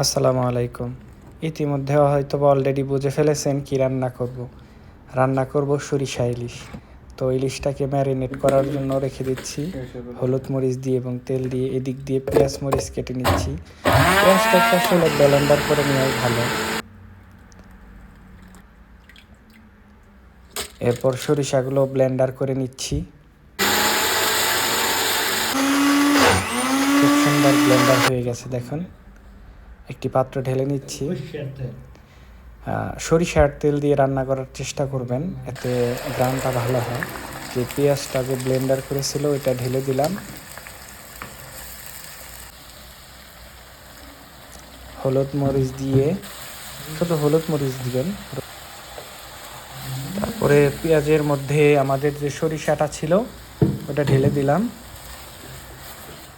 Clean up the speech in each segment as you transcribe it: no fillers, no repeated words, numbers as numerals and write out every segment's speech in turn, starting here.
আসসালামু আলাইকুম। ইতিমধ্যে হয়তো অলরেডি বুঝে ফেলেছেন কি রান্না করব সরিষা ইলিশ। তো ইলিশটাকে ম্যারিনেট করার জন্য রেখে দিচ্ছি হলুদ মরিচ দিয়ে এবং তেল দিয়ে। এদিক দিয়ে পেঁয়াজ মরিচ কেটে নিচ্ছি। পেঁয়াজটাকে আসলে ব্লেন্ডার করে নেওয়াই ভালো। এরপর সরিষাগুলো ব্লেন্ডার করে নিচ্ছি। খুব সুন্দর ব্লেন্ডার হয়ে গেছে দেখুন। একটি পাত্র ঢেলে নিচ্ছি। সরিষার তেল দিয়ে রান্না করার চেষ্টা করবেন, এতে গ্রানটা ভালো হয়। যে পেঁয়াজটা যে ব্লেন্ডার করেছিল ওইটা ঢেলে দিলাম। হলুদ মরিচ দিয়ে, শুধু হলুদ মরিচ দিবেন। তারপরে পেঁয়াজের মধ্যে আমাদের যে সরিষাটা ছিল ওটা ঢেলে দিলাম।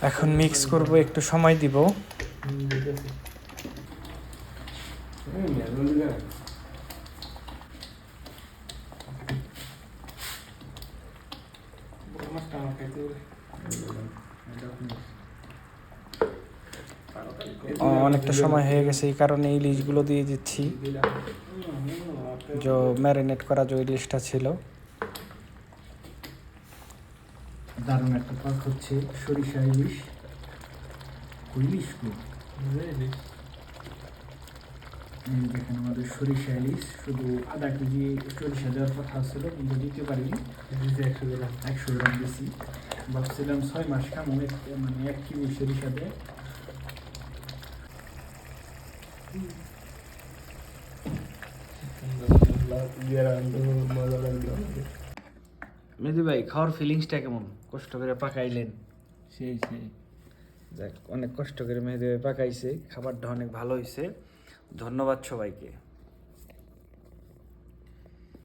এখন মিক্স করব, একটু সময় দিব। অনেকটা সময় হয়ে গেছে, এই কারণে ইলিশগুলো দিয়ে দিচ্ছি। যে ম্যারিনেট করা যে ইলিশটা ছিল। দারুণ একটা পাক হচ্ছে সরিষা ইলিশ। দেখেন আমাদের সরিষা ইলিশ, শুধু আধা কেজি সরিষা দেওয়ার কথা ছিল কিন্তু দিতে পারিনি। 100 গ্রাম দিয়েছি। ভাবছিলাম 6 মাস খামো, মানে 1 কেজি সরিষা দেয়। মেহেদি ভাই, খাওয়ার ফিলিংসটা কেমন? কষ্ট করে পাকাইলেন। সেই যাক, অনেক কষ্ট করে মেহেদি ভাই পাকাইছে, খাবারটা অনেক ভালো হয়েছে। ধন্যবাদ সবাইকে।